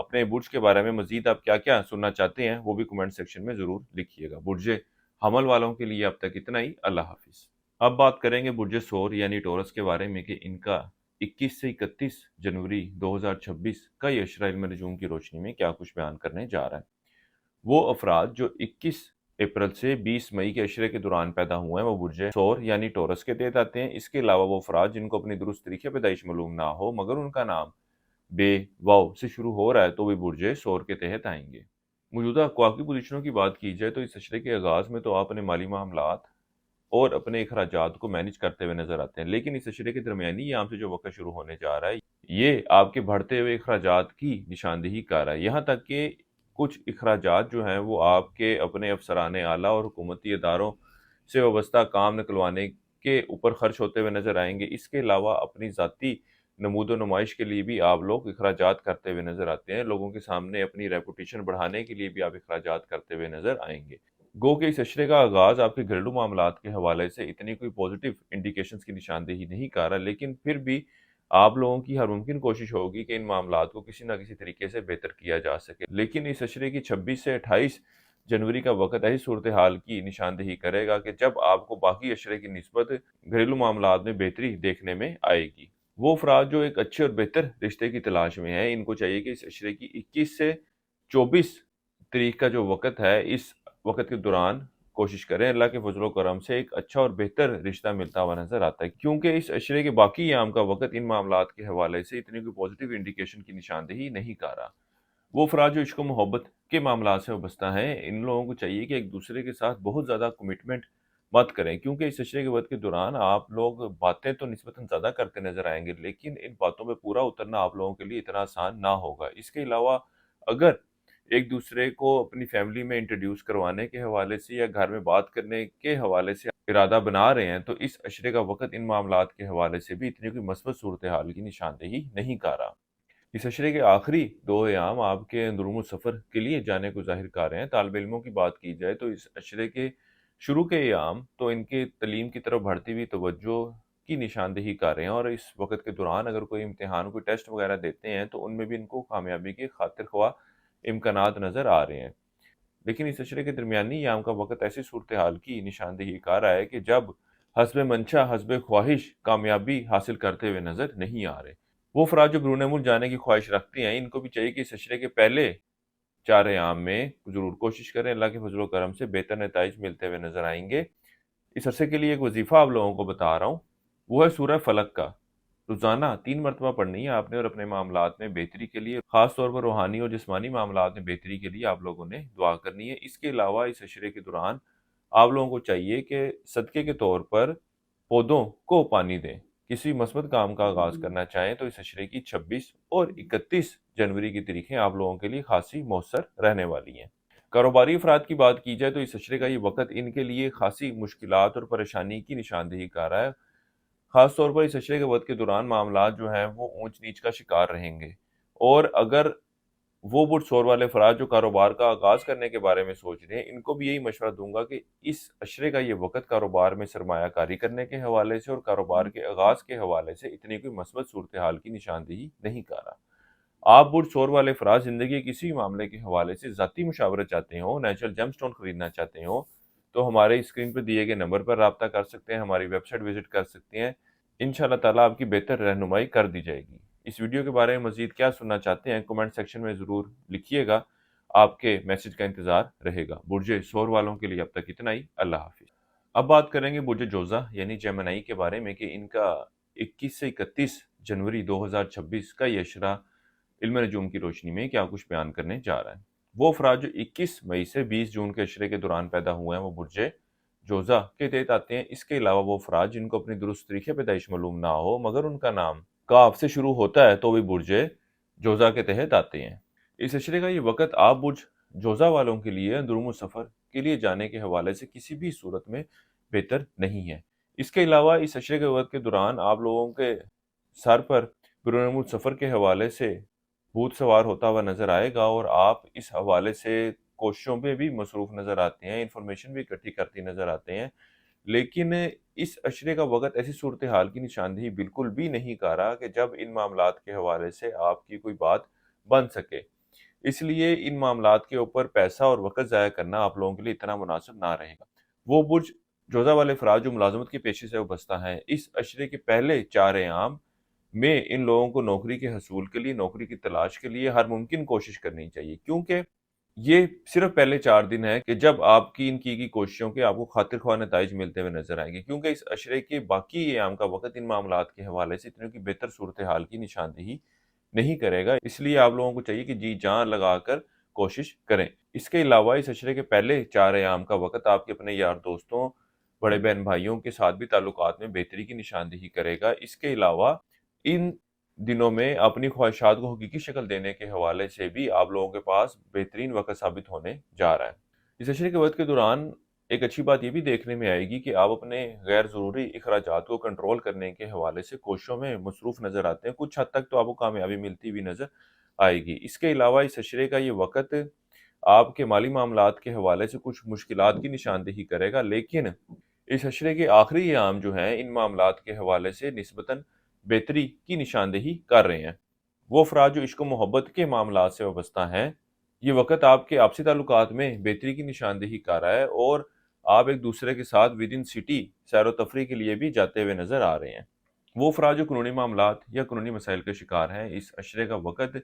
اپنے برج کے بارے میں مزید آپ کیا کیا سننا چاہتے ہیں وہ بھی کمنٹ سیکشن میں ضرور لکھیے گا۔ برج حمل والوں کے لیے اب تک اتنا ہی، اللہ حافظ۔ اب بات کریں گے برج ثور یعنی ٹورس کے بارے میں کہ ان کا 21 سے 31 جنوری 2026 کا یہ اشرہ علم نجوم کی روشنی میں کیا کچھ بیان کرنے جا رہا ہے۔ وہ افراد جو 21 اپریل سے 20 مئی کے اشرے کے دوران پیدا ہوئے ہیں وہ برج ثور یعنی ٹورس کے تحت آتے ہیں۔ اس کے علاوہ وہ افراد جن کو اپنی درست تاریخ پیدائش معلوم نہ ہو مگر ان کا نام بے واو سے شروع ہو رہا ہے تو وہ برج ثور کے تحت آئیں گے۔ موجودہ کواکبی پوزیشنوں کی بات کی جائے تو اس اشرے کے آغاز میں تو آپ اپنے مالی معاملات اور اپنے اخراجات کو مینج کرتے ہوئے نظر آتے ہیں، لیکن اس اشرے کے درمیانی ایام سے جو وقت شروع ہونے جا رہا ہے یہ آپ کے بڑھتے ہوئے اخراجات کی نشاندہی کر رہا ہے، یہاں تک کہ کچھ اخراجات جو ہیں وہ آپ کے اپنے افسران اعلیٰ اور حکومتی اداروں سے وابستہ کام نکلوانے کے اوپر خرچ ہوتے ہوئے نظر آئیں گے۔ اس کے علاوہ اپنی ذاتی نمود و نمائش کے لیے بھی آپ لوگ اخراجات کرتے ہوئے نظر آتے ہیں، لوگوں کے سامنے اپنی ریپوٹیشن بڑھانے کے لیے بھی آپ اخراجات کرتے ہوئے نظر آئیں گے۔ گو کہ اس اشرے کا آغاز آپ کے گھریلو معاملات کے حوالے سے اتنی کوئی پازیٹیو انڈیکیشنز کی نشاندہی نہیں کر رہا، لیکن پھر بھی آپ لوگوں کی ہر ممکن کوشش ہوگی کہ ان معاملات کو کسی نہ کسی طریقے سے بہتر کیا جا سکے، لیکن اس اشرے کی 26 سے 28 جنوری کا وقت ایسی صورتحال کی نشاندہی کرے گا کہ جب آپ کو باقی اشرے کی نسبت گھریلو معاملات میں بہتری دیکھنے میں آئے گی۔ وہ افراد جو ایک اچھے اور بہتر رشتے کی تلاش میں ہیں ان کو چاہیے کہ اس اشرے کی 21 سے 24 تاریخ کا جو وقت ہے اس وقت کے دوران کوشش کریں، اللہ کے فضل و کرم سے ایک اچھا اور بہتر رشتہ ملتا ہوا نظر آتا ہے، کیونکہ اس اشرے کے باقی ایام کا وقت ان معاملات کے حوالے سے اتنی کوئی پازیٹیو انڈیکیشن کی نشاندہی نہیں کر رہا۔ وہ افراد جو عشق و محبت کے معاملات سے وابستہ ہیں ان لوگوں کو چاہیے کہ ایک دوسرے کے ساتھ بہت زیادہ کمٹمنٹ مت کریں، کیونکہ اس اشرے کے وقت کے دوران آپ لوگ باتیں تو نسبتاً زیادہ کرتے نظر آئیں گے لیکن ان باتوں پہ پورا اترنا آپ لوگوں کے لیے اتنا آسان نہ ہوگا۔ اس کے علاوہ اگر ایک دوسرے کو اپنی فیملی میں انٹروڈیوس کروانے کے حوالے سے یا گھر میں بات کرنے کے حوالے سے ارادہ بنا رہے ہیں تو اس اشرے کا وقت ان معاملات کے حوالے سے بھی اتنی کوئی مثبت صورتحال کی نشاندہی نہیں کر رہا۔ اس اشرے کے آخری 2 ایام آپ کے اندرون السفر کے لیے جانے کو ظاہر کر رہے ہیں۔ طالب علموں کی بات کی جائے تو اس اشرے کے شروع کے ایام تو ان کے تعلیم کی طرف بڑھتی ہوئی توجہ کی نشاندہی کر رہے ہیں، اور اس وقت کے دوران اگر کوئی امتحان کوئی ٹیسٹ وغیرہ دیتے ہیں تو ان میں بھی ان کو کامیابی کے خاطر خواہ امکانات نظر آ رہے ہیں، لیکن اس اشرے کے درمیانی ایام کا وقت ایسی صورتحال کی نشاندہی کر رہا ہے کہ جب حسب منشا حسب خواہش کامیابی حاصل کرتے ہوئے نظر نہیں آ رہے۔ وہ افراد جو بیرون ملک جانے کی خواہش رکھتے ہیں ان کو بھی چاہیے کہ اس اشرے کے پہلے 4 ایام میں ضرور کوشش کریں، اللہ کے فضل و کرم سے بہتر نتائج ملتے ہوئے نظر آئیں گے۔ اس عرصے کے لیے ایک وظیفہ آپ لوگوں کو بتا رہا ہوں، وہ ہے سورہ فلق کا، روزانہ 3 مرتبہ پڑھنی ہے آپ نے، اور اپنے معاملات میں بہتری کے لیے خاص طور پر روحانی اور جسمانی معاملات میں بہتری کے لیے آپ لوگوں نے دعا کرنی ہے۔ اس کے علاوہ اس اشرے کے دوران آپ لوگوں کو چاہیے کہ صدقے کے طور پر پودوں کو پانی دیں۔ کسی مثبت کام کا آغاز کرنا چاہیں تو اس اشرے کی 26 اور 31 جنوری کی تاریخیں آپ لوگوں کے لیے خاصی مؤثر رہنے والی ہیں۔ کاروباری افراد کی بات کی جائے تو اس اشرے کا یہ وقت ان کے لیے خاصی مشکلات اور پریشانی کی نشاندہی کر رہا ہے، خاص طور پر اس اشرے کے وقت کے دوران معاملات جو ہیں وہ اونچ نیچ کا شکار رہیں گے، اور اگر وہ برج ثور والے افراد جو کاروبار کا آغاز کرنے کے بارے میں سوچ رہے ہیں ان کو بھی یہی مشورہ دوں گا کہ اس اشرے کا یہ وقت کاروبار میں سرمایہ کاری کرنے کے حوالے سے اور کاروبار کے آغاز کے حوالے سے اتنی کوئی مثبت صورتحال کی نشاندہی نہیں کر رہا۔ آپ برج ثور والے افراد زندگی کے کسی معاملے کے حوالے سے ذاتی مشاورت چاہتے ہوں، نیچرل جیم سٹون خریدنا چاہتے ہوں تو ہمارے اسکرین پر دیے گئے نمبر پر رابطہ کر سکتے ہیں، ہماری ویب سائٹ وزٹ کر سکتے ہیں، انشاءاللہ تعالیٰ آپ کی بہتر رہنمائی کر دی جائے گی۔ اس ویڈیو کے بارے میں مزید کیا سننا چاہتے ہیں کمنٹ سیکشن میں ضرور لکھیے گا، آپ کے میسج کا انتظار رہے گا۔ برج ثور والوں کے لیے اب تک اتنا ہی، اللہ حافظ۔ اب بات کریں گے برج جوزہ یعنی جیمنائی کے بارے میں کہ ان کا 21 سے 31 جنوری 2026 کا یہ اشرہ علم نجوم کی روشنی میں کیا کچھ بیان کرنے جا رہا ہے۔ وہ افراد جو 21 مئی سے 20 جون کے اشرے کے دوران پیدا ہوئے ہیں وہ برج جوزہ کے تحت آتے ہیں۔ اس کے علاوہ وہ افراد جن کو اپنی درست تاریخ پیدائش معلوم نہ ہو مگر ان کا نام کاف سے شروع ہوتا ہے تو وہ برج جوزہ کے تحت آتے ہیں۔ اس اشرے کا یہ وقت آپ برج جوزہ والوں کے لیے اندرون السفر کے لیے جانے کے حوالے سے کسی بھی صورت میں بہتر نہیں ہے۔ اس کے علاوہ اس اشرے کے وقت کے دوران آپ لوگوں کے سر پر بیرون ملک سفر کے حوالے سے بھوت سوار ہوتا ہوا نظر آئے گا، اور آپ اس حوالے سے کوششوں پہ بھی مصروف نظر آتے ہیں، انفارمیشن بھی اکٹھی کرتی نظر آتے ہیں، لیکن اس اشرے کا وقت ایسی صورتحال کی نشاندہی بالکل بھی نہیں کر رہا کہ جب ان معاملات کے حوالے سے آپ کی کوئی بات بن سکے۔ اس لیے ان معاملات کے اوپر پیسہ اور وقت ضائع کرنا آپ لوگوں کے لیے اتنا مناسب نہ رہے گا۔ وہ برج جوزہ والے افراد جو ملازمت کے پیشے سے وابستہ ہیں، اس عشرے کے پہلے 4 ایام میں ان لوگوں کو نوکری کے حصول کے لیے، نوکری کی تلاش کے لیے ہر ممکن کوشش کرنی چاہیے، کیونکہ یہ صرف پہلے 4 دن ہے کہ جب آپ کی ان کی گئی کوششوں کے آپ کو خاطر خواہ نتائج ملتے ہوئے نظر آئیں گے، کیونکہ اس عشرے کے باقی ایام کا وقت ان معاملات کے حوالے سے اتنی کی بہتر صورتحال کی نشاندہی نہیں کرے گا، اس لیے آپ لوگوں کو چاہیے کہ جی جان لگا کر کوشش کریں۔ اس کے علاوہ اس عشرے کے پہلے 4 ایام کا وقت آپ کے اپنے یار دوستوں، بڑے بہن بھائیوں کے ساتھ بھی تعلقات میں بہتری کی نشاندہی کرے گا۔ اس کے علاوہ ان دنوں میں اپنی خواہشات کو حقیقی شکل دینے کے حوالے سے بھی آپ لوگوں کے پاس بہترین وقت ثابت ہونے جا رہا ہے۔ اس عشرے کے وقت کے دوران ایک اچھی بات یہ بھی دیکھنے میں آئے گی کہ آپ اپنے غیر ضروری اخراجات کو کنٹرول کرنے کے حوالے سے کوششوں میں مصروف نظر آتے ہیں، کچھ حد تک تو آپ کو کامیابی ملتی ہوئی نظر آئے گی۔ اس کے علاوہ اس عشرے کا یہ وقت آپ کے مالی معاملات کے حوالے سے کچھ مشکلات کی نشاندہی کرے گا، لیکن اس عشرے کے آخری ایام جو ہیں ان معاملات کے حوالے سے نسبتاً بہتری کی نشاندہی کر رہے ہیں۔ وہ افراد جو عشق و محبت کے معاملات سے وابستہ ہیں، یہ وقت آپ کے آپسی تعلقات میں بہتری کی نشاندہی کر رہا ہے اور آپ ایک دوسرے کے ساتھ ود ان سٹی سیر و تفریح کے لیے بھی جاتے ہوئے نظر آ رہے ہیں۔ وہ افراد جو قانونی معاملات یا قانونی مسائل کے شکار ہیں، اس عشرے کا وقت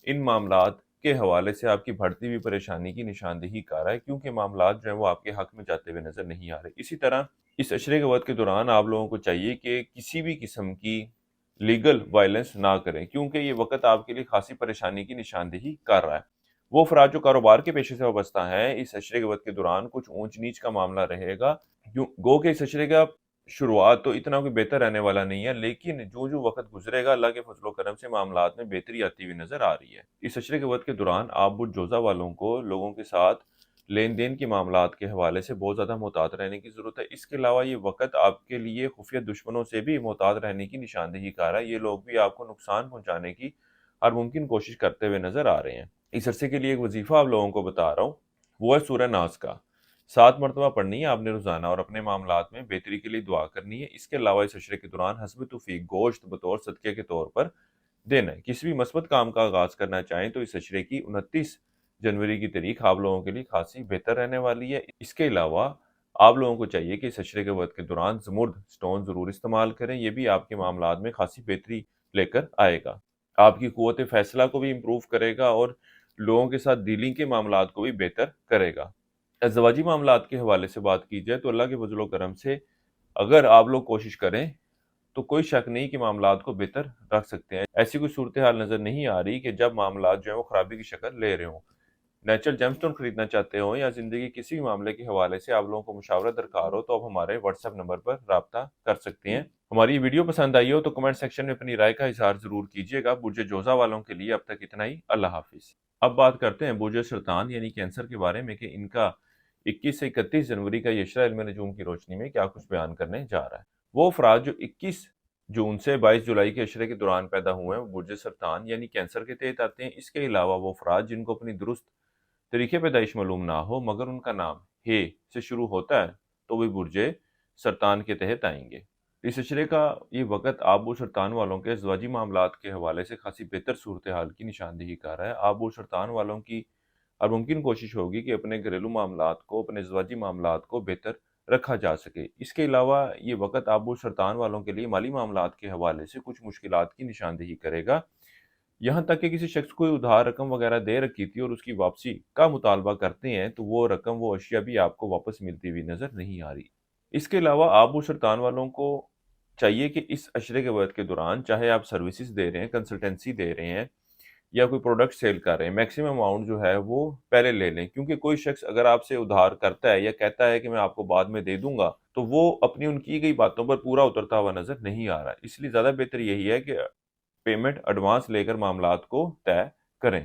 ان معاملات کے حوالے سے آپ کی بڑھتی ہوئی پریشانی کی نشاندہی کر رہا ہے، کیونکہ معاملات جو ہیں وہ آپ کے حق میں جاتے ہوئے نظر نہیں آ رہے۔ اسی طرح اس عشرے کے وقت کے دوران آپ لوگوں کو چاہیے کہ کسی بھی قسم کی لیگل وائلنس نہ کریں، کیونکہ یہ وقت آپ کے لیے خاصی پریشانی کی نشاندہی کر رہا ہے۔ وہ افراد جو کاروبار کے پیشے سے وابستہ ہیں، اس عشرے کے وقت کے دوران کچھ اونچ نیچ کا معاملہ رہے گا، گو کہ اس عشرے کا شروعات تو اتنا کوئی بہتر رہنے والا نہیں ہے، لیکن جو وقت گزرے گا اللہ کے فضل و کرم سے معاملات میں بہتری آتی ہوئی نظر آ رہی ہے۔ اس عشرے کے وقت کے دوران آپ برج جوزہ والوں کو لوگوں کے ساتھ لین دین کے معاملات کے حوالے سے بہت زیادہ محتاط رہنے کی ضرورت ہے۔ اس کے علاوہ یہ وقت آپ کے لیے خفیہ دشمنوں سے بھی محتاط رہنے کی نشاندہی کر رہا ہے، یہ لوگ بھی آپ کو نقصان پہنچانے کی ہر ممکن کوشش کرتے ہوئے نظر آ رہے ہیں۔ اس عرصے کے لیے ایک وظیفہ آپ لوگوں کو بتا رہا ہوں، وہ ہے سورہ ناس کا 7 مرتبہ پڑھنی ہے آپ نے روزانہ، اور اپنے معاملات میں بہتری کے لیے دعا کرنی ہے۔ اس کے علاوہ اس عشرے کے دوران حسب توفیق گوشت بطور صدقے کے طور پر دینا ہے۔ کسی بھی مثبت کام کا آغاز کرنا چاہیں تو اس عشرے کی 29 جنوری کی تاریخ آپ لوگوں کے لیے خاصی بہتر رہنے والی ہے۔ اس کے علاوہ آپ لوگوں کو چاہیے کہ اس عشرے کے وقت کے دوران زمرد سٹون ضرور استعمال کریں، یہ بھی آپ کے معاملات میں خاصی بہتری لے کر آئے گا، آپ کی قوت فیصلہ کو بھی امپروو کرے گا اور لوگوں کے ساتھ ڈیلنگ کے معاملات کو بھی بہتر کرے گا۔ ازدواجی معاملات کے حوالے سے بات کی جائے تو اللہ کے فضل و کرم سے اگر آپ لوگ کوشش کریں تو کوئی شک نہیں کہ معاملات کو بہتر رکھ سکتے ہیں۔ ایسی کوئی صورتحال نظر نہیں آ رہی کہ جب معاملات جو ہیں وہ خرابی کی شکل لے رہے ہوں۔ نیچرل جیم سٹون خریدنا چاہتے ہوں یا زندگی کسی بھی معاملے کے حوالے سے آپ لوگوں کو مشاورت درکار ہو تو آپ ہمارے واٹس ایپ نمبر پر رابطہ کر سکتے ہیں۔ ہماری ویڈیو پسند آئی ہو تو کمنٹ سیکشن میں اپنی رائے کا اظہار ضرور کیجیے گا۔ برج جوزہ والوں کے لیے اب تک اتنا ہی، اللہ حافظ۔ اب بات کرتے ہیں برج سرطان یعنی کینسر کے بارے میں کہ ان کا 21 سے 31 جنوری کا یہ عشرہ علم نجوم کی روشنی میں کیا کچھ بیان کرنے جا رہا ہے۔ وہ افراد جو 21 جون سے 22 جولائی کے عشرے کے دوران پیدا ہوئے ہیں وہ برج سرطان یعنی کینسر کے تحت آتے ہیں۔ اس کے علاوہ وہ افراد جن کو اپنی درست طریقے پیدائش معلوم نہ ہو مگر ان کا نام ہے سے شروع ہوتا ہے تو وہ برج سرطان کے تحت آئیں گے۔ اس عشرے کا یہ وقت آب و سرطان والوں کے ازدواجی معاملات کے حوالے سے خاصی بہتر صورتحال کی نشاندہی کر رہا ہے۔ آب و سرطان والوں کی ہر ممکن کوشش ہوگی کہ اپنے گھریلو معاملات کو، اپنے ازدواجی معاملات کو بہتر رکھا جا سکے۔ اس کے علاوہ یہ وقت آب و سرطان والوں کے لیے مالی معاملات کے حوالے سے کچھ مشکلات کی نشاندہی کرے گا، یہاں تک کہ کسی شخص کو ادھار رقم وغیرہ دے رکھی تھی اور اس کی واپسی کا مطالبہ کرتے ہیں تو وہ رقم، وہ اشیاء بھی آپ کو واپس ملتی ہوئی نظر نہیں آ رہی۔ اس کے علاوہ آب و سرطان والوں کو چاہیے کہ اس عشرے کے وقت کے دوران چاہے آپ سروسز دے رہے ہیں، کنسلٹنسی دے رہے ہیں یا کوئی پروڈکٹ سیل کر رہے ہیں، میکسیمم اماؤنٹ جو ہے وہ پہلے لے لیں، کیونکہ کوئی شخص اگر آپ سے ادھار کرتا ہے یا کہتا ہے کہ میں آپ کو بعد میں دے دوں گا تو وہ اپنی ان کی گئی باتوں پر پورا اترتا ہوا نظر نہیں آ رہا۔ اس لیے زیادہ بہتر یہی ہے کہ پیمنٹ ایڈوانس لے کر معاملات کو طے کریں۔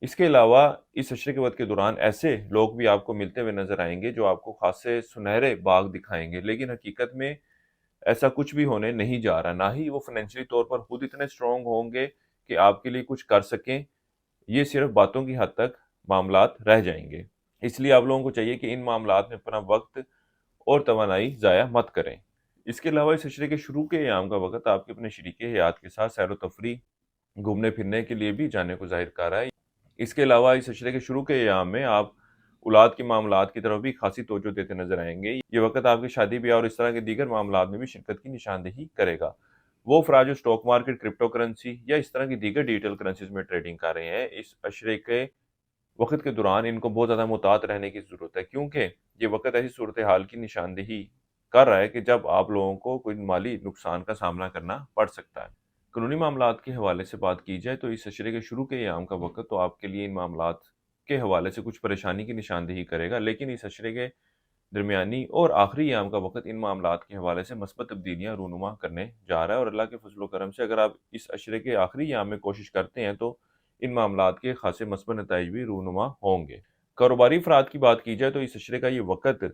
اس کے علاوہ اس عشرے کے وقت کے دوران ایسے لوگ بھی آپ کو ملتے ہوئے نظر آئیں گے جو آپ کو خاصے سنہرے باغ دکھائیں گے، لیکن حقیقت میں ایسا کچھ بھی ہونے نہیں جا رہا، نہ ہی وہ فائنینشلی طور پر خود اتنے اسٹرانگ ہوں گے کہ آپ کے لیے کچھ کر سکیں، یہ صرف باتوں کی حد تک معاملات رہ جائیں گے۔ اس لیے آپ لوگوں کو چاہیے کہ ان معاملات میں اپنا وقت اور توانائی ضائع مت کریں۔ اس کے علاوہ اس عشرے کے شروع کے ایام کا وقت آپ کے اپنے شریک حیات کے ساتھ سیر و تفریح، گھومنے پھرنے کے لیے بھی جانے کو ظاہر کر رہا ہے۔ اس کے علاوہ اس عشرے کے شروع کے ایام میں آپ اولاد کے معاملات کی طرف بھی خاصی توجہ دیتے نظر آئیں گے۔ یہ وقت آپ کی شادی بیاہ اور اس طرح کے دیگر معاملات میں بھی شرکت کی نشاندہی کرے گا۔ وہ افراد جو اسٹاک مارکیٹ، کرپٹو کرنسی یا اس طرح کی دیگر ڈیجیٹل کرنسیز میں ٹریڈنگ کر رہے ہیں، اس عشرے کے وقت کے دوران ان کو بہت زیادہ محتاط رہنے کی ضرورت ہے، کیونکہ یہ وقت ایسی صورتحال کی نشاندہی کر رہا ہے کہ جب آپ لوگوں کو کوئی مالی نقصان کا سامنا کرنا پڑ سکتا ہے۔ قانونی معاملات کے حوالے سے بات کی جائے تو اس عشرے کے شروع کے ایام کا وقت تو آپ کے لیے ان معاملات کے حوالے سے کچھ پریشانی کی نشاندہی کرے گا، لیکن اس عشرے کے درمیانی اور آخری ایام کا وقت ان معاملات کے حوالے سے مثبت تبدیلیاں رونما کرنے جا رہا ہے، اور اللہ کے فضل و کرم سے اگر آپ اس عشرے کے آخری ایام میں کوشش کرتے ہیں تو ان معاملات کے خاصے مثبت نتائج بھی رونما ہوں گے۔ کاروباری افراد کی بات کی جائے تو اس عشرے کا یہ وقت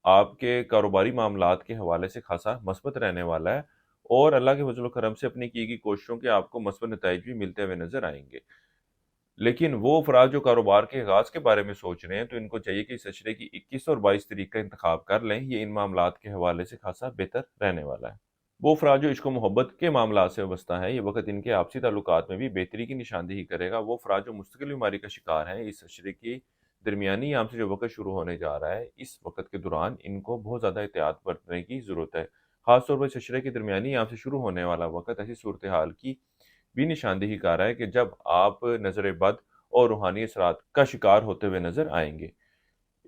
آپ کے کاروباری معاملات کے حوالے سے خاصا مثبت رہنے والا ہے، اور اللہ کے فضل و کرم سے اپنی کی گئی کوششوں کے آپ کو مثبت نتائج بھی ملتے ہوئے نظر آئیں گے۔ لیکن وہ افراد جو کاروبار کے آغاز کے بارے میں سوچ رہے ہیں تو ان کو چاہیے کہ اس عشرے کی 21 اور 22 تاریخ کا انتخاب کر لیں، یہ ان معاملات کے حوالے سے خاصا بہتر رہنے والا ہے۔ وہ افراد جو عشق و محبت کے معاملات سے وابستہ ہیں، یہ وقت ان کے آپسی تعلقات میں بھی بہتری کی نشاندہی کرے گا۔ وہ افراد جو مستقل بیماری کا شکار ہیں، اس عشرے کی درمیانی ایام سے جو وقت شروع ہونے جا رہا ہے، اس وقت کے دوران ان کو بہت زیادہ احتیاط برتنے کی ضرورت ہے۔ خاص طور پر اس عشرے کی درمیانی ایام سے شروع ہونے والا وقت ایسی صورتحال کی بھی نشاندہی کر رہا ہے کہ جب آپ نظر بد اور روحانی اثرات کا شکار ہوتے ہوئے نظر آئیں گے۔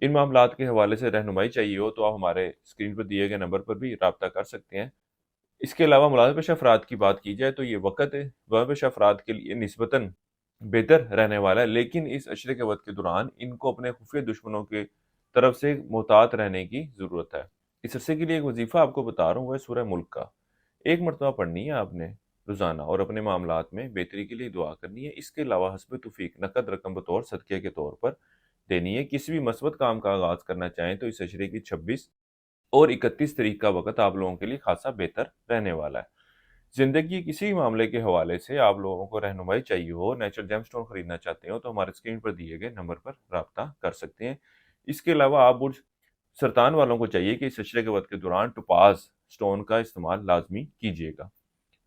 ان معاملات کے حوالے سے رہنمائی چاہیے ہو تو آپ ہمارے اسکرین پر دیے گئے نمبر پر بھی رابطہ کر سکتے ہیں۔ اس کے علاوہ ملازم پیشہ افراد کی بات کی جائے تو یہ وقت ملازم پیشہ افراد کے لیے نسبتاً بہتر رہنے والا ہے، لیکن اس عشرے کے وقت کے دوران ان کو اپنے خفیہ دشمنوں کی طرف سے محتاط رہنے کی ضرورت ہے۔ اس عرصے کے لیے ایک وظیفہ آپ کو بتا رہا ہوں، وہ ہے سورہ ملک کا۔ ایک مرتبہ پڑھنی ہے آپ نے روزانہ، اور اپنے معاملات میں بہتری کے لیے دعا کرنی ہے۔ اس کے علاوہ حسب توفیق نقد رقم بطور صدقے کے طور پر دینی ہے۔ کسی بھی مثبت کام کا آغاز کرنا چاہیں تو اس عشرے کی 26 اور 31 تاریخ کا وقت آپ لوگوں کے لیے خاصا بہتر رہنے والا ہے۔ زندگی کے کسی بھی معاملے کے حوالے سے آپ لوگوں کو رہنمائی چاہیے ہو، نیچرل جیم سٹون خریدنا چاہتے ہو تو ہمارے اسکرین پر دیے گئے نمبر پر رابطہ کر سکتے ہیں۔ اس کے علاوہ آپ برج سرطان والوں کو چاہیے کہ اس عشرے کے وقت کے دوران ٹوپاز سٹون کا استعمال لازمی کیجیے گا۔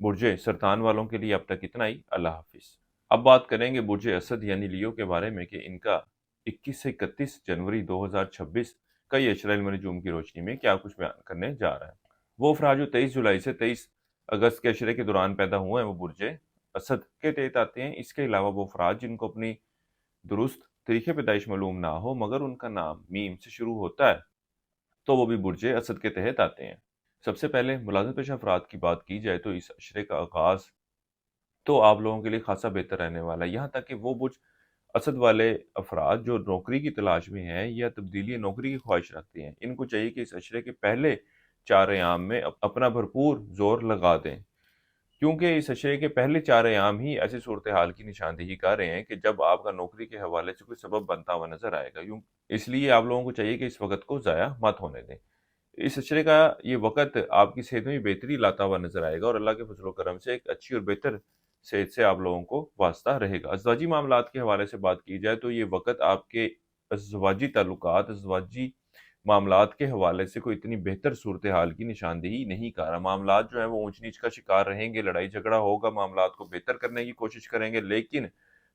برج سرطان والوں کے لیے اب تک اتنا ہی۔ اللہ حافظ۔ اب بات کریں گے برج اسد یعنی لیو کے بارے میں کہ ان کا 21 سے 31 جنوری 2026 کا یہ عشرہ علم نجوم کی روشنی میں کیا کچھ بیان کرنے جا رہا ہے۔ وہ افراد جو 23 جولائی سے 23 اگست کے عشرے کے دوران پیدا ہوئے ہیں وہ برج اسد کے تحت آتے ہیں۔ اس کے علاوہ وہ افراد جن کو اپنی درست تاریخ پیدائش معلوم نہ ہو مگر ان کا نام میم سے شروع ہوتا ہے تو وہ بھی برج اسد کے تحت آتے ہیں۔ سب سے پہلے ملازم پیشہ افراد کی بات کی جائے تو اس عشرے کا آغاز تو آپ لوگوں کے لیے خاصا بہتر رہنے والا ہے، یہاں تک کہ وہ برج اسد والے افراد جو نوکری کی تلاش میں ہیں یا تبدیلی نوکری کی خواہش رکھتے ہیں، ان کو چاہیے کہ اس عشرے کے پہلے 4 ایام میں اپنا بھرپور زور لگا دیں، کیونکہ اس عشرے کے پہلے 4 ایام ہی ایسی صورتحال کی نشاندہی کر رہے ہیں کہ جب آپ کا نوکری کے حوالے سے کوئی سبب بنتا ہوا نظر آئے گا، اس لیے آپ لوگوں کو چاہیے کہ اس وقت کو ضائع مت ہونے دیں۔ اس عشرے کا یہ وقت آپ کی صحت میں بہتری لاتا ہوا نظر آئے گا، اور اللہ کے فضل و کرم سے ایک اچھی اور بہتر صحت سے آپ لوگوں کو واسطہ رہے گا۔ ازدواجی معاملات کے حوالے سے بات کی جائے تو یہ وقت آپ کے ازدواجی تعلقات، ازدواجی معاملات کے حوالے سے کوئی اتنی بہتر صورتحال کی نشاندہی نہیں کر رہا۔ معاملات جو ہیں وہ اونچ نیچ کا شکار رہیں گے، لڑائی جھگڑا ہوگا، معاملات کو بہتر کرنے کی کوشش کریں گے، لیکن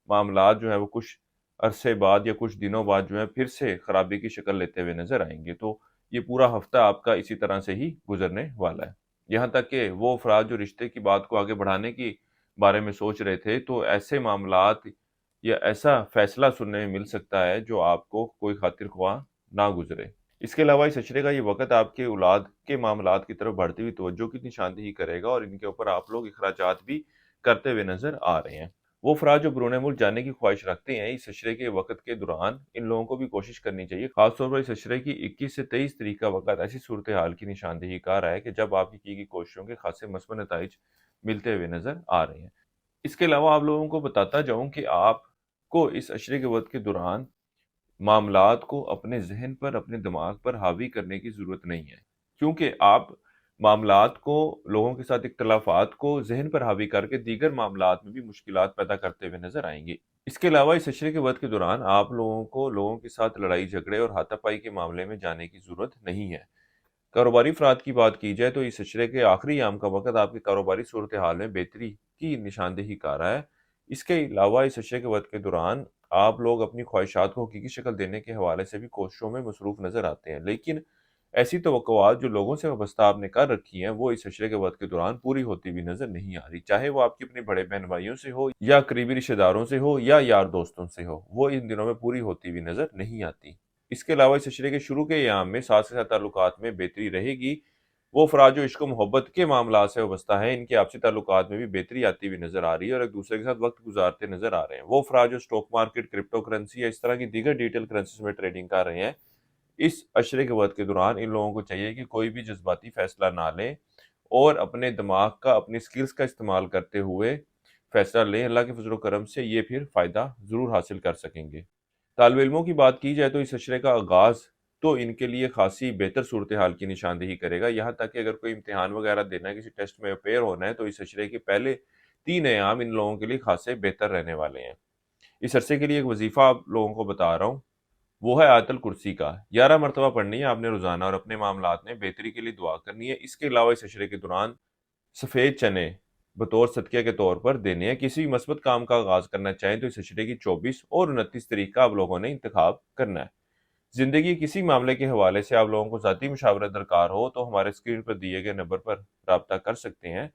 معاملات جو ہیں وہ کچھ عرصے بعد یا کچھ دنوں بعد جو ہے پھر سے خرابی کی شکل لیتے ہوئے نظر آئیں گے۔ تو یہ پورا ہفتہ آپ کا اسی طرح سے ہی گزرنے والا ہے، یہاں تک کہ وہ افراد جو رشتے کی بات کو آگے بڑھانے کی بارے میں سوچ رہے تھے تو ایسے معاملات یا ایسا فیصلہ سننے میں مل سکتا ہے جو آپ کو کوئی خاطر خواہ نہ گزرے۔ اس کے علاوہ اس عشرے کا یہ وقت آپ کے اولاد کے معاملات کی طرف بڑھتی ہوئی توجہ کی نشاندہی کرے گا، اور ان کے اوپر آپ لوگ اخراجات بھی کرتے ہوئے نظر آ رہے ہیں۔ وہ افراد جو بیرون ملک جانے کی خواہش رکھتے ہیں، اس عشرے کے وقت کے دوران ان لوگوں کو بھی کوشش کرنی چاہیے۔ خاص طور پر اس عشرے کی 21 سے 23 تاریخ کا وقت ایسی صورتحال کی نشاندہی کر رہا ہے کہ جب آپ کی گئی کوششوں کے خاصے مثبت نتائج ملتے ہوئے نظر آ رہے ہیں۔ اس کے علاوہ آپ لوگوں کو بتاتا جاؤں کہ آپ کو اس عشرے کے وقت کے دوران معاملات کو اپنے ذہن پر، اپنے دماغ پر حاوی کرنے کی ضرورت نہیں ہے، کیونکہ آپ معاملات کو، لوگوں کے ساتھ اختلافات کو ذہن پر حاوی کر کے دیگر معاملات میں بھی مشکلات پیدا کرتے ہوئے نظر آئیں گے۔ اس کے علاوہ اس عشرے کے وقت کے دوران آپ لوگوں کو لوگوں کے ساتھ لڑائی جھگڑے اور ہاتھا پائی کے معاملے میں جانے کی ضرورت نہیں ہے۔ کاروباری افراد کی بات کی جائے تو اس عشرے کے آخری ایام کا وقت آپ کی کاروباری صورتحال میں بہتری کی نشاندہی کر رہا ہے۔ اس کے علاوہ اس عشرے کے وقت کے دوران آپ لوگ اپنی خواہشات کو حقیقی شکل دینے کے حوالے سے بھی کوششوں میں مصروف نظر آتے ہیں، لیکن ایسی توقعات جو لوگوں سے وابستہ آپ نے کر رکھی ہیں وہ اس عشرے کے وقت کے دوران پوری ہوتی بھی نظر نہیں آ رہی، چاہے وہ آپ کے اپنے بڑے بہن بھائیوں سے ہو یا قریبی رشتہ داروں سے ہو یا یار دوستوں سے ہو، وہ ان دنوں میں پوری ہوتی بھی نظر نہیں آتی۔ اس کے علاوہ اس عشرے کے شروع کے ایام میں ساز کے ساتھ تعلقات میں بہتری رہے گی۔ وہ افراد جو عشق و محبت کے معاملات سے وابستہ ہیں، ان کے آپسی تعلقات میں بھی بہتری آتی ہوئی نظر آ رہی ہے اور ایک دوسرے کے ساتھ وقت گزارتے نظر آ رہے ہیں۔ وہ افراد جو اسٹاک مارکیٹ، کرپٹو کرنسی یا اس طرح کی دیگر ڈیجیٹل کرنسیز میں ٹریڈنگ کر رہے ہیں، اس عشرے کے وقت کے دوران ان لوگوں کو چاہیے کہ کوئی بھی جذباتی فیصلہ نہ لیں اور اپنے دماغ کا، اپنی سکلز کا استعمال کرتے ہوئے فیصلہ لیں۔ اللہ کے فضل و کرم سے یہ پھر فائدہ ضرور حاصل کر سکیں گے۔ طالب علموں کی بات کی جائے تو اس عشرے کا آغاز تو ان کے لیے خاصی بہتر صورتحال کی نشاندہی کرے گا، یہاں تک کہ اگر کوئی امتحان وغیرہ دینا ہے، کسی ٹیسٹ میں اپیئر ہونا ہے، تو اس عشرے کے پہلے 3 ایام ان لوگوں کے لیے خاصے بہتر رہنے والے ہیں۔ اس عرصے کے لیے ایک وظیفہ آپ لوگوں کو بتا رہا ہوں، وہ ہے آیت الکرسی کا 11 مرتبہ پڑھنی ہے آپ نے روزانہ، اور اپنے معاملات میں بہتری کے لیے دعا کرنی ہے۔ اس کے علاوہ اس عشرے کے دوران سفید چنے بطور صدقے کے طور پر دینے ہیں۔ کسی بھی مثبت کام کا آغاز کرنا چاہیں تو اس عشرے کی 24 اور 29 تاریخ کا آپ لوگوں نے انتخاب کرنا ہے۔ زندگی کسی معاملے کے حوالے سے آپ لوگوں کو ذاتی مشاورت درکار ہو تو ہمارے اسکرین پر دیے گئے نمبر پر رابطہ کر سکتے ہیں،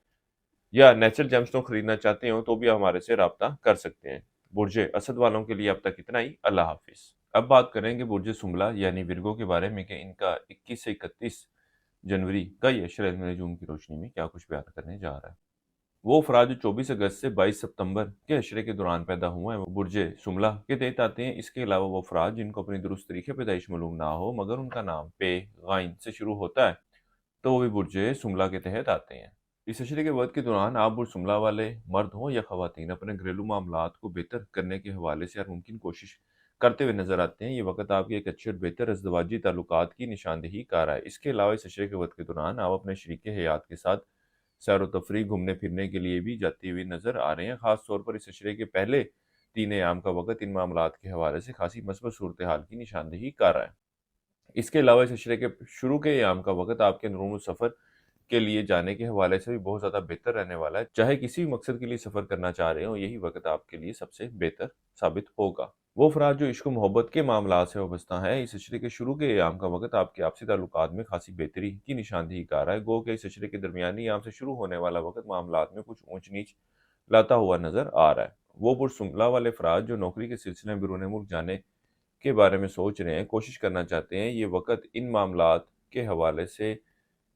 یا نیچرل جیم اسٹون خریدنا چاہتے ہوں تو بھی ہمارے سے رابطہ کر سکتے ہیں۔ برج اسد والوں کے لیے اب تک اتنا ہی۔ اللہ حافظ۔ اب بات کریں گے برج سنبلا یعنی ورگو کے بارے میں کہ ان کا 21 سے 31 جنوری کا یہ عشرہ علم نجوم کی روشنی میں کیا کچھ بیان کرنے جا رہا ہے۔ وہ افراد جو 24 اگست سے 22 ستمبر کے عشرے کے دوران پیدا ہوئے ہیں وہ برج سنبلا کے تحت آتے ہیں۔ اس کے علاوہ وہ افراد جن کو اپنی درست طریقے پیدائش معلوم نہ ہو مگر ان کا نام پے غائن سے شروع ہوتا ہے تو وہ بھی برج سنبلا کے تحت آتے ہیں۔ اس عشرے کے وقت کے دوران آپ برج سنبلا والے مرد ہوں یا خواتین اپنے گھریلو معاملات کو بہتر کرنے کے حوالے سے ہر ممکن کوشش کرتے ہوئے نظر آتے ہیں۔ یہ وقت آپ کے ایک اچھے اور بہتر ازدواجی تعلقات کی نشاندہی کر رہا ہے۔ اس کے علاوہ اس عشرے کے وقت کے دوران آپ اپنے شریک حیات کے ساتھ سیر و تفریح، گھومنے پھرنے کے لیے بھی جاتی ہوئی نظر آ رہے ہیں۔ خاص طور پر اس عشرے کے پہلے 3 ایام کا وقت ان معاملات کے حوالے سے خاصی مثبت صورتحال کی نشاندہی کر رہا ہے۔ اس کے علاوہ اس عشرے کے شروع کے ایام کا وقت آپ کے اندرون سفر کے لیے جانے کے حوالے سے بھی بہت زیادہ بہتر رہنے والا ہے۔ چاہے کسی بھی مقصد کے لیے سفر کرنا چاہ رہے ہوں، یہی وقت آپ کے لیے سب سے بہتر ثابت ہوگا۔ وہ افراد جو عشق و محبت کے معاملات سے وابستہ ہیں، اس عشرے کے شروع کے ایام کا وقت آپ کے آپسی تعلقات میں خاصی بہتری کی نشاندہی کر رہا ہے۔ گو کہ اس عشرے کے درمیانی ایام سے شروع ہونے والا وقت معاملات میں کچھ اونچ نیچ لاتا ہوا نظر آ رہا ہے۔ وہ برج سنبلا والے افراد جو نوکری کے سلسلے میں بیرون ملک جانے کے بارے میں سوچ رہے ہیں، کوشش کرنا چاہتے ہیں، یہ وقت ان معاملات کے حوالے سے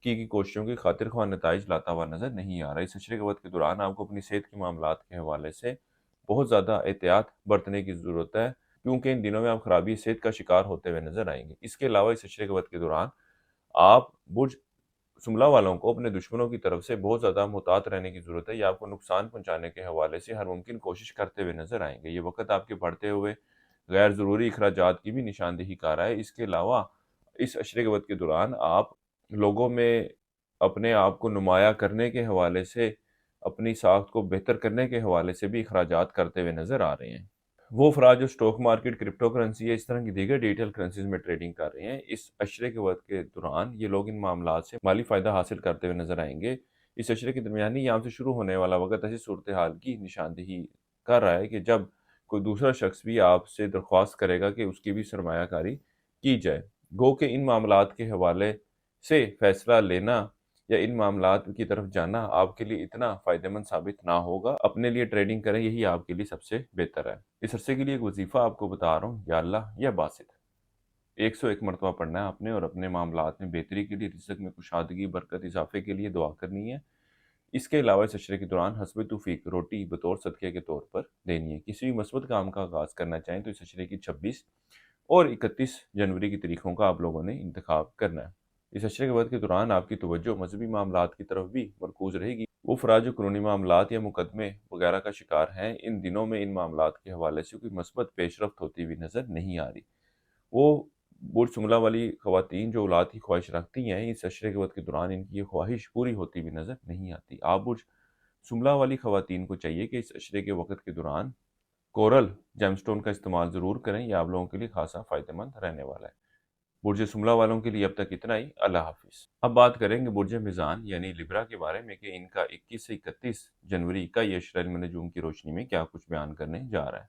کی کوششوں کی خاطر خواہ نتائج لاتا ہوا نظر نہیں آ رہا۔ اس عشرے کے وقت کے دوران آپ کو اپنی صحت کے معاملات کے حوالے سے بہت زیادہ احتیاط برتنے کی ضرورت ہے، کیونکہ ان دنوں میں آپ خرابی صحت کا شکار ہوتے ہوئے نظر آئیں گے۔ اس کے علاوہ اس عشرے کے وقت کے دوران آپ برج سنبلا والوں کو اپنے دشمنوں کی طرف سے بہت زیادہ محتاط رہنے کی ضرورت ہے، یا آپ کو نقصان پہنچانے کے حوالے سے ہر ممکن کوشش کرتے ہوئے نظر آئیں گے۔ یہ وقت آپ کے بڑھتے ہوئے غیر ضروری اخراجات کی بھی نشاندہی کر رہا ہے۔ اس کے علاوہ اس عشرے کے وقت کے دوران آپ لوگوں میں اپنے آپ کو نمایاں کرنے کے حوالے سے، اپنی ساخت کو بہتر کرنے کے حوالے سے بھی اخراجات کرتے ہوئے نظر آ رہے ہیں۔ وہ افراد جو اسٹاک مارکیٹ، کرپٹو کرنسی یا اس طرح کی دیگر ڈیجیٹل کرنسیز میں ٹریڈنگ کر رہے ہیں، اس عشرے کے وقت کے دوران یہ لوگ ان معاملات سے مالی فائدہ حاصل کرتے ہوئے نظر آئیں گے۔ اس عشرے کے درمیانی ایام سے شروع ہونے والا وقت ایسی صورتحال کی نشاندہی کر رہا ہے کہ جب کوئی دوسرا شخص بھی آپ سے درخواست کرے گا کہ اس کی بھی سرمایہ کاری کی جائے۔ گو کہ ان معاملات کے حوالے سے فیصلہ لینا یا ان معاملات کی طرف جانا آپ کے لیے اتنا فائدہ مند ثابت نہ ہوگا۔ اپنے لیے ٹریڈنگ کریں، یہی آپ کے لیے سب سے بہتر ہے۔ اس عرصے کے لیے ایک وظیفہ آپ کو بتا رہا ہوں، یا اللہ یا باسط 101 مرتبہ پڑھنا ہے آپ نے، اور اپنے معاملات میں بہتری کے لیے، رزق میں کشادگی، برکت، اضافے کے لیے دعا کرنی ہے۔ اس کے علاوہ اس عشرے کے دوران حسب توفیق روٹی بطور صدقے کے طور پر دینی ہے۔ کسی بھی مثبت کام کا آغاز کرنا چاہیں تو اس عشرے کی 26 اور 31 جنوری کی تاریخوں کا آپ لوگوں نے انتخاب کرنا ہے۔ اس عشرے کے وقت کے دوران آپ کی توجہ مذہبی معاملات کی طرف بھی مرکوز رہے گی۔ وہ افراد جو قانونی معاملات یا مقدمے وغیرہ کا شکار ہیں، ان دنوں میں ان معاملات کے حوالے سے کوئی مثبت پیش رفت ہوتی ہوئی نظر نہیں آ رہی۔ وہ برج سنبلا والی خواتین جو اولاد کی خواہش رکھتی ہیں، اس عشرے کے وقت کے دوران ان کی یہ خواہش پوری ہوتی ہوئی نظر نہیں آتی۔ آپ برج سنبلا والی خواتین کو چاہیے کہ اس عشرے کے وقت کے دوران کورل جیم سٹون کا استعمال ضرور کریں، یہ آپ لوگوں کے لیے خاصا فائدہ مند رہنے والا ہے۔ برج سنبلا والوں کے لیے اب تک اتنا ہی۔ اللہ حافظ۔ اب بات کریں گے برج میزان یعنی لبرا کے بارے میں کہ ان کا 21 سے 31 جنوری کا یہ عشرہ علم نجوم کی روشنی میں کیا کچھ بیان کرنے جا رہا ہے۔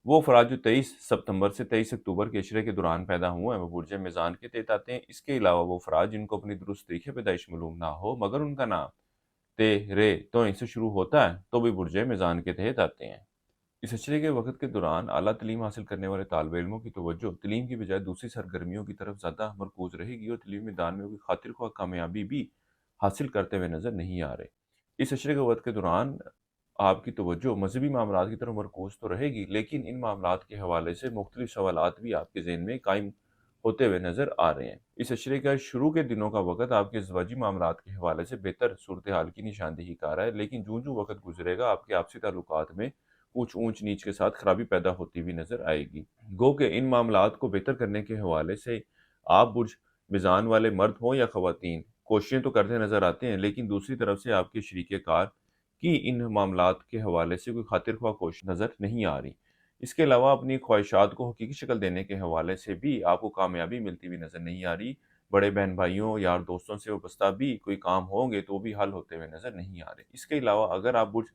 وہ افراد جو 23 ستمبر سے 23 اکتوبر کے عشرے کے دوران پیدا ہوئے ہیں وہ برج میزان کے تحت آتے ہیں۔ اس کے علاوہ وہ افراد جن کو اپنی درست تاریخ پیدائش معلوم نہ ہو مگر ان کا نام تے رے تو ان سے شروع ہوتا ہے تو بھی برج میزان کے تحت آتے ہیں۔ اس عشرے کے وقت کے دوران اعلیٰ تعلیم حاصل کرنے والے طالب علموں کی توجہ تعلیم کی بجائے دوسری سرگرمیوں کی طرف زیادہ مرکوز رہے گی اور تعلیمی میدان میں کوئی خاطر خواہ کامیابی بھی حاصل کرتے ہوئے نظر نہیں آ رہے۔ اس عشرے کے وقت کے دوران آپ کی توجہ مذہبی معاملات کی طرف مرکوز تو رہے گی لیکن ان معاملات کے حوالے سے مختلف سوالات بھی آپ کے ذہن میں قائم ہوتے ہوئے نظر آ رہے ہیں۔ اس عشرے کا شروع کے دنوں کا وقت آپ کے ازدواجی معاملات کے حوالے سے بہتر صورتحال کی نشاندہی کار ہے، لیکن جوں جوں وقت گزرے گا آپ کے آپسی تعلقات میں کچھ اونچ نیچ کے ساتھ خرابی پیدا ہوتی ہوئی نظر آئے گی۔ گو کہ ان معاملات کو بہتر کرنے کے حوالے سے آپ برج میزان والے مرد ہوں یا خواتین کوششیں تو کرتے نظر آتے ہیں، لیکن دوسری طرف سے آپ کے شریک کار کی ان معاملات کے حوالے سے کوئی خاطر خواہ کوشش نظر نہیں آ رہی۔ اس کے علاوہ اپنی خواہشات کو حقیقی شکل دینے کے حوالے سے بھی آپ کو کامیابی ملتی ہوئی نظر نہیں آ رہی۔ بڑے بہن بھائیوں یار دوستوں سے وابستہ بھی کوئی کام ہوں گے تو بھی حل ہوتے ہوئے نظر نہیں آ رہے۔ اس کے علاوہ اگر آپ برج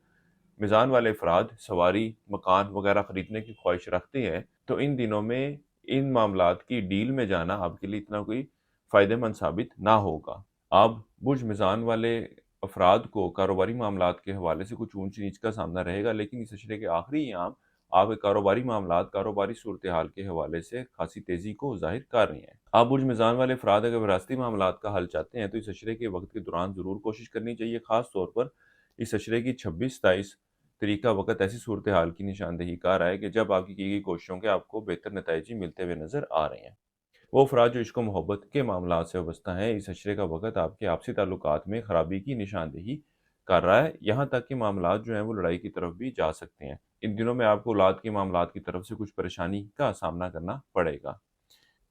میزان والے افراد سواری مکان وغیرہ خریدنے کی خواہش رکھتے ہیں تو ان دنوں میں ان معاملات کی ڈیل میں جانا آپ کے لیے اتنا کوئی فائدہ مند ثابت نہ ہوگا۔ آپ برج میزان والے افراد کو کاروباری معاملات کے حوالے سے کچھ اونچ نیچ کا سامنا رہے گا، لیکن اس عشرے کے آخری ایام آپ کے کاروباری معاملات کاروباری صورتحال کے حوالے سے خاصی تیزی کو ظاہر کر رہی ہیں۔ آپ برج میزان والے افراد اگر وراثتی معاملات کا حل چاہتے ہیں تو اس عشرے کے وقت کے دوران ضرور کوشش کرنی چاہیے، خاص طور پر اس عشرے کی 26-27 تاریخ کا وقت ایسی صورتحال کی نشاندہی کار ہے کہ جب آپ کی گئی کوششوں کے آپ کو بہتر نتائج ملتے ہوئے نظر آ رہے ہیں۔ وہ افراد جو عشق و محبت کے معاملات سے وابستہ ہیں اس عشرے کا وقت آپ کے آپسی تعلقات میں خرابی کی نشاندہی کر رہا ہے، یہاں تک کہ معاملات جو ہیں وہ لڑائی کی طرف بھی جا سکتے ہیں۔ ان دنوں میں آپ کو اولاد کے معاملات کی طرف سے کچھ پریشانی کا سامنا کرنا پڑے گا۔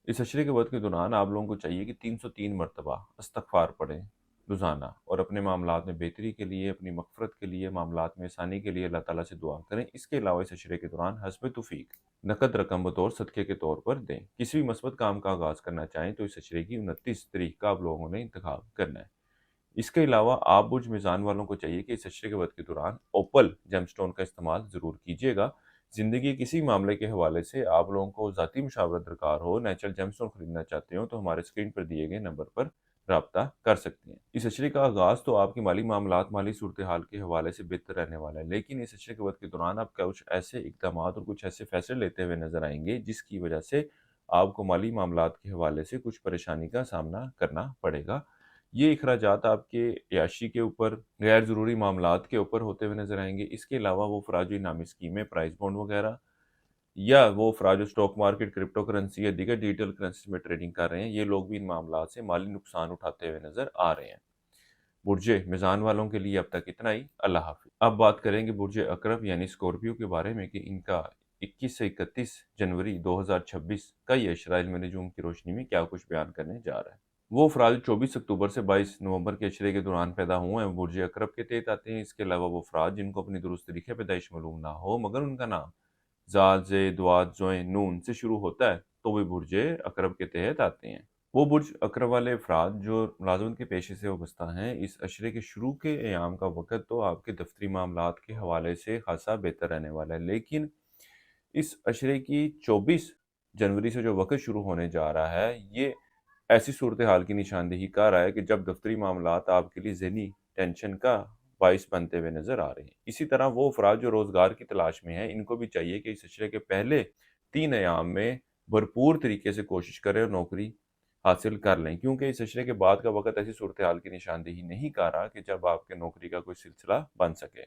اس عشرے کے وقت کے دوران آپ لوگوں کو چاہیے کہ 303 مرتبہ استغفار پڑھیں روزانہ، اور اپنے معاملات میں بہتری کے لیے، اپنی مغفرت کے لیے، معاملات میں آسانی کے لیے اللہ تعالیٰ سے دعا کریں۔ اس کے علاوہ اس عشرے کے دوران حسب توفیق نقد رقم بطور صدقے کے طور پر دیں۔ کسی بھی مثبت کام کا آغاز کرنا چاہیں تو اس عشرے کی 29 تاریخ کا آپ لوگوں نے انتخاب کرنا ہے۔ اس کے علاوہ آپ برج میزان والوں کو چاہیے کہ اس عشرے کے وقت کے دوران اوپل جیم سٹون کا استعمال ضرور کیجیے گا۔ زندگی کسی معاملے کے حوالے سے آپ لوگوں کو ذاتی مشاورت درکار ہو، نیچرل جیم سٹون خریدنا چاہتے ہو تو ہمارے اسکرین پر دیے گئے نمبر پر رابطہ کر سکتے ہیں۔ اس عشرے کا آغاز تو آپ کی مالی معاملات مالی صورتحال کے حوالے سے بہتر رہنے والا ہے، لیکن اس عشرے کے وقت کے دوران آپ کچھ ایسے اقدامات اور کچھ ایسے فیصلے لیتے ہوئے نظر آئیں گے جس کی وجہ سے آپ کو مالی معاملات کے حوالے سے کچھ پریشانی کا سامنا کرنا پڑے گا۔ یہ اخراجات آپ کے عیاشی کے اوپر، غیر ضروری معاملات کے اوپر ہوتے ہوئے نظر آئیں گے۔ اس کے علاوہ وہ افراد جو انعامی اسکیمیں، پرائز بانڈ وغیرہ، یا وہ افراد جو اسٹاک مارکیٹ، کرپٹو کرنسی یا دیگر ڈیجیٹل کرنسی میں ٹریڈنگ کر رہے ہیں، یہ لوگ بھی ان معاملات سے مالی نقصان اٹھاتے ہوئے نظر آ رہے ہیں۔ برج میزان والوں کے لیے اب تک اتنا ہی۔ اللہ حافظ۔ اب بات کریں گے برج عقرب یعنی اسکورپیو کے بارے میں کہ ان کا 21 سے 31 جنوری 2026 کا یہ عشرہ علم نجوم کی روشنی میں کیا کچھ بیان کرنے جا رہا ہے۔ وہ افراد 24 اکتوبر سے 22 نومبر کے عشرے کے دوران پیدا ہوئے ہیں وہ برج عقرب کے تحت آتے ہیں۔ اس کے علاوہ وہ افراد جن کو اپنی درست تاریخ پیدائش معلوم نہ ہو مگر ان کا نام زال، زید، واد، زوین، نون سے شروع ہوتا ہے تو وہ برج عقرب کے تحت آتے ہیں۔ وہ برج عقرب والے افراد جو ملازمت کے پیشے سے وابستہ ہیں اس عشرے کے شروع کے ایام کا وقت تو آپ کے دفتری معاملات کے حوالے سے خاصا بہتر رہنے والا ہے، لیکن اس عشرے کی 24 جنوری سے جو وقت شروع ہونے جا رہا ہے یہ ایسی صورتحال کی نشاندہی کر رہا ہے کہ جب دفتری معاملات آپ کے لیے ذہنی ٹینشن کا باعث بنتے ہوئے نظر آ رہے ہیں۔ اسی طرح وہ افراد جو روزگار کی تلاش میں ہیں ان کو بھی چاہیے کہ اس عشرے کے پہلے 3 ایام میں بھرپور طریقے سے کوشش کریں اور نوکری حاصل کر لیں، کیونکہ اس عشرے کے بعد کا وقت ایسی صورتحال کی نشاندہی نہیں کر رہا کہ جب آپ کے نوکری کا کوئی سلسلہ بن سکے۔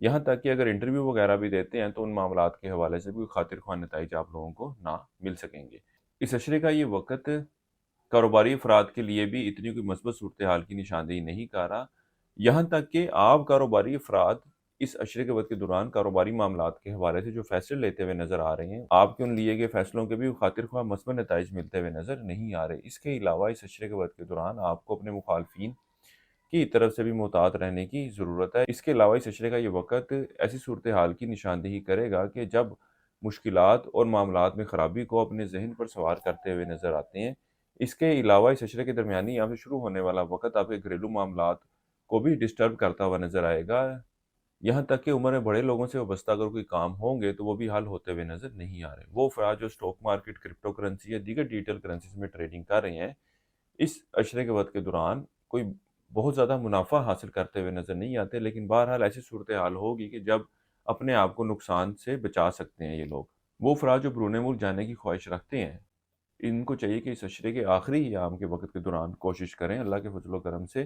یہاں تک کہ اگر انٹرویو وغیرہ بھی دیتے ہیں تو ان معاملات کے حوالے سے بھی خاطر خواہ نتائج آپ لوگوں کو نہ مل سکیں گے۔ اس عشرے کا یہ وقت کاروباری افراد کے لیے بھی اتنی کوئی مثبت صورتحال کی نشاندہی نہیں کر رہا، یہاں تک کہ آپ کاروباری افراد اس عشرے کے وقت کے دوران کاروباری معاملات کے حوالے سے جو فیصلے لیتے ہوئے نظر آ رہے ہیں آپ کے ان لیے گئے فیصلوں کے بھی خاطر خواہ مثبت نتائج ملتے ہوئے نظر نہیں آ رہے۔ اس کے علاوہ اس عشرے کے وقت کے دوران آپ کو اپنے مخالفین کی طرف سے بھی محتاط رہنے کی ضرورت ہے۔ اس کے علاوہ اس عشرے کا یہ وقت ایسی صورتحال کی نشاندہی کرے گا کہ جب مشکلات اور معاملات میں خرابی کو اپنے ذہن پر سوار کرتے ہوئے نظر آتے ہیں۔ اس کے علاوہ اس عشرے کے درمیانی یہاں سے شروع ہونے والا وقت آپ کے گھریلو معاملات کو بھی ڈسٹرب کرتا ہوا نظر آئے گا، یہاں تک کہ عمر میں بڑے لوگوں سے وابستہ اگر کوئی کام ہوں گے تو وہ بھی حل ہوتے ہوئے نظر نہیں آ رہے۔ وہ افراد جو اسٹاک مارکیٹ، کرپٹو کرنسی یا دیگر ڈیجیٹل کرنسیز میں ٹریڈنگ کر رہے ہیں، اس عشرے کے وقت کے دوران کوئی بہت زیادہ منافع حاصل کرتے ہوئے نظر نہیں آتے، لیکن بہرحال ایسی صورتحال ہوگی کہ جب اپنے آپ کو نقصان سے بچا سکتے ہیں یہ لوگ۔ وہ افراد جو بیرون ملک جانے کی خواہش رکھتے ہیں، ان کو چاہیے کہ اس عشرے کے آخری ایام کے وقت کے دوران کوشش کریں۔ اللہ کے فضل و کرم سے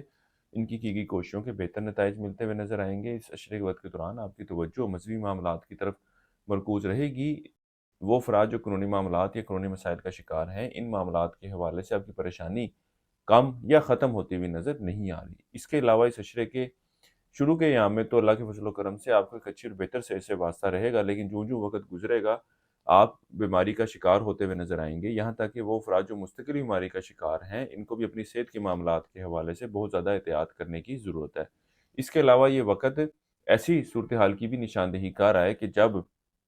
ان کی گئی کوششوں کے بہتر نتائج ملتے ہوئے نظر آئیں گے۔ اس عشرے کے وقت کے دوران آپ کی توجہ مذہبی معاملات کی طرف مرکوز رہے گی۔ وہ افراد جو قانونی معاملات یا قانونی مسائل کا شکار ہیں، ان معاملات کے حوالے سے آپ کی پریشانی کم یا ختم ہوتی ہوئی نظر نہیں آ رہی۔ اس کے علاوہ اس عشرے کے شروع کے ایام میں تو اللہ کے فضل و کرم سے آپ کو ایک اچھی اور بہتر صحت سے واسطہ رہے گا، لیکن جوں وقت گزرے گا آپ بیماری کا شکار ہوتے ہوئے نظر آئیں گے۔ یہاں تک کہ وہ افراد جو مستقل بیماری کا شکار ہیں، ان کو بھی اپنی صحت کے معاملات کے حوالے سے بہت زیادہ احتیاط کرنے کی ضرورت ہے۔ اس کے علاوہ یہ وقت ایسی صورتحال کی بھی نشاندہی کر رہا ہے کہ جب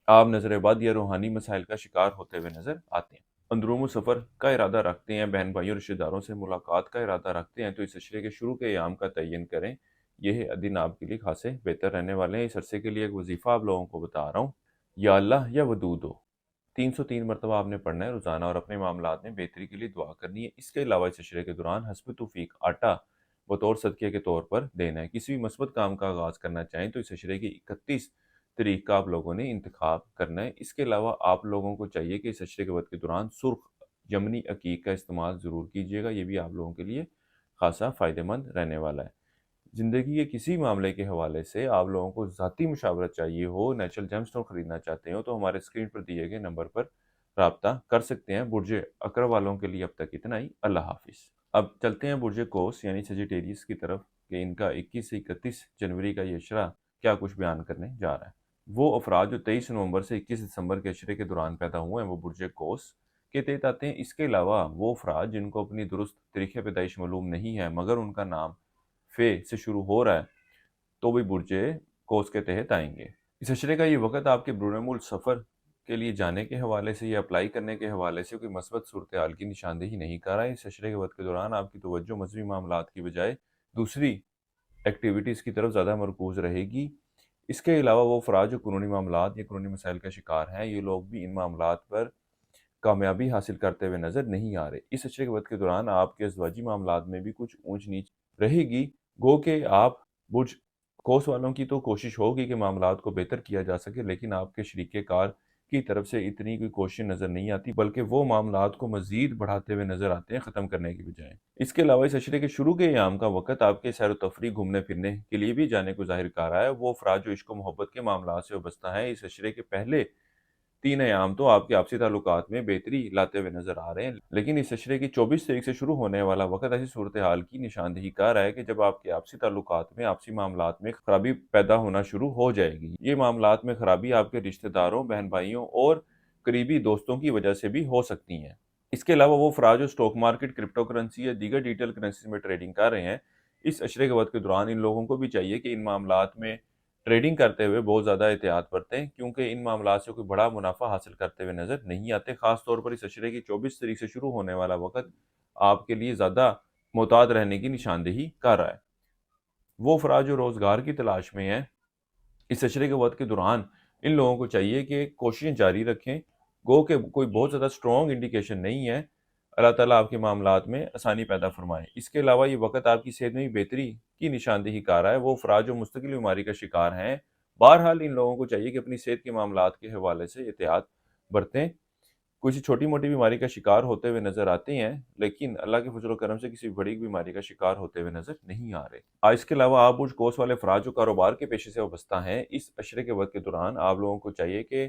آپ نظر بد یا روحانی مسائل کا شکار ہوتے ہوئے نظر آتے ہیں، اندرون سفر کا ارادہ رکھتے ہیں، بہن بھائیوں رشتہ داروں سے ملاقات کا ارادہ رکھتے ہیں، تو اس عشرے کے شروع کے ایام کا تعین کریں۔ یہ دن آپ کے لیے خاصے بہتر رہنے والے ہیں۔ اس عرصے کے لیے ایک وظیفہ آپ لوگوں کو بتا رہا ہوں، یا اللہ یا ودود ہو 303 مرتبہ آپ نے پڑھنا ہے روزانہ، اور اپنے معاملات میں بہتری کے لیے دعا کرنی ہے۔ اس کے علاوہ اس عشرے کے دوران حسب توفیق آٹا بطور صدقے کے طور پر دینا ہے۔ کسی بھی مثبت کام کا آغاز کرنا چاہیں تو اس عشرے کی 31 تاریخ کا آپ لوگوں نے انتخاب کرنا ہے۔ اس کے علاوہ آپ لوگوں کو چاہیے کہ اس عشرے کے وقت کے دوران سرخ یمنی عقیق کا استعمال ضرور کیجیے گا، یہ بھی آپ لوگوں کے لیے خاصا فائدہ مند رہنے والا ہے۔ زندگی کے کسی معاملے کے حوالے سے آپ لوگوں کو ذاتی مشاورت چاہیے ہو، نیچرل جیم اسٹون خریدنا چاہتے ہو، تو ہمارے اسکرین پر دیے گئے نمبر پر رابطہ کر سکتے ہیں۔ برج عقرب والوں کے لیے اب تک اتنا ہی۔ اللہ حافظ۔ اب چلتے ہیں برج قوس یعنی سیجیٹیریس کی طرف کہ ان کا 21 سے 31 جنوری کا یہ عشرہ کیا کچھ بیان کرنے جا رہا ہے۔ وہ افراد جو 23 نومبر سے 21 دسمبر کے عشرے کے دوران پیدا ہوئے ہیں وہ برج قوس کے تحت آتے ہیں۔ اس کے علاوہ وہ افراد جن کو اپنی درست تاریخ پیدائش معلوم نہیں ہے مگر ان کا نام فے سے شروع ہو رہا ہے تو بھی برج قوس کے تحت آئیں گے۔ اس عشرے کا یہ وقت آپ کے بیرون ملک سفر کے لیے جانے کے حوالے سے یا اپلائی کرنے کے حوالے سے کوئی مثبت صورتحال کی نشاندہی نہیں کر رہا ہے۔ اس عشرے کے وقت کے دوران آپ کی توجہ مذہبی معاملات کی بجائے دوسری ایکٹیویٹیز کی طرف زیادہ مرکوز رہے گی۔ اس کے علاوہ وہ افراد جو قانونی معاملات یا قانونی مسائل کا شکار ہیں، یہ لوگ بھی ان معاملات پر کامیابی حاصل کرتے ہوئے نظر نہیں آ رہے۔ اس عشرے کے وقت کے دوران آپ کے ازدواجی معاملات میں بھی کچھ اونچ نیچ رہے گی، گو کہ آپ برج قوس والوں کی تو کوشش ہوگی کہ معاملات کو بہتر کیا جا سکے، لیکن آپ کے شریک کار کی طرف سے اتنی کوئی کوشش نظر نہیں آتی، بلکہ وہ معاملات کو مزید بڑھاتے ہوئے نظر آتے ہیں ختم کرنے کی بجائے۔ اس کے علاوہ اس عشرے کے شروع کے ایام کا وقت آپ کے سیر و تفریح، گھومنے پھرنے کے لیے بھی جانے کو ظاہر کر رہا ہے۔ وہ افراد جو عشق و محبت کے معاملات سے وابستہ ہیں، اس عشرے کے پہلے 3 ایام تو آپ کے آپسی تعلقات میں بہتری لاتے ہوئے نظر آ رہے ہیں، لیکن اس عشرے کی 24 تاریخ سے شروع ہونے والا وقت ایسی صورتحال کی نشاندہی کر رہا ہے کہ جب آپ کے آپسی تعلقات میں، آپسی معاملات میں خرابی پیدا ہونا شروع ہو جائے گی۔ یہ معاملات میں خرابی آپ کے رشتہ داروں، بہن بھائیوں اور قریبی دوستوں کی وجہ سے بھی ہو سکتی ہیں۔ اس کے علاوہ وہ افراد جو اسٹاک مارکیٹ، کرپٹو کرنسی یا دیگر ڈیجیٹل کرنسیز میں ٹریڈنگ کر رہے ہیں، اس عشرے کے وقت کے دوران ان لوگوں کو بھی چاہیے کہ ان معاملات میں ٹریڈنگ کرتے ہوئے بہت زیادہ احتیاط برتیں، کیونکہ ان معاملات سے کوئی بڑا منافع حاصل کرتے ہوئے نظر نہیں آتے۔ خاص طور پر اس عشرے کی 24 تاریخ سے شروع ہونے والا وقت آپ کے لیے زیادہ محتاط رہنے کی نشاندہی کر رہا ہے۔ وہ افراد جو روزگار کی تلاش میں ہیں، اس عشرے کے وقت کے دوران ان لوگوں کو چاہیے کہ کوششیں جاری رکھیں، گو کہ کوئی بہت زیادہ اسٹرانگ انڈیکیشن نہیں ہے۔ اللہ تعالیٰ آپ کے معاملات میں آسانی پیدا فرمائے۔ اس کے علاوہ یہ وقت آپ کی صحت میں بھی بہتری کی نشاندہی کر رہا ہے۔ وہ افراد جو مستقل بیماری کا شکار ہیں، بہرحال ان لوگوں کو چاہیے کہ اپنی صحت کے معاملات کے حوالے سے احتیاط برتیں۔ کسی چھوٹی موٹی بیماری کا شکار ہوتے ہوئے نظر آتے ہیں، لیکن اللہ کے فضل و کرم سے کسی بڑی بیماری کا شکار ہوتے ہوئے نظر نہیں آ رہے۔ اس کے علاوہ آپ برج قوس والے افراد جو کاروبار کے پیشے سے وابستہ ہیں، اس عشرے کے وقت کے دوران آپ لوگوں کو چاہیے کہ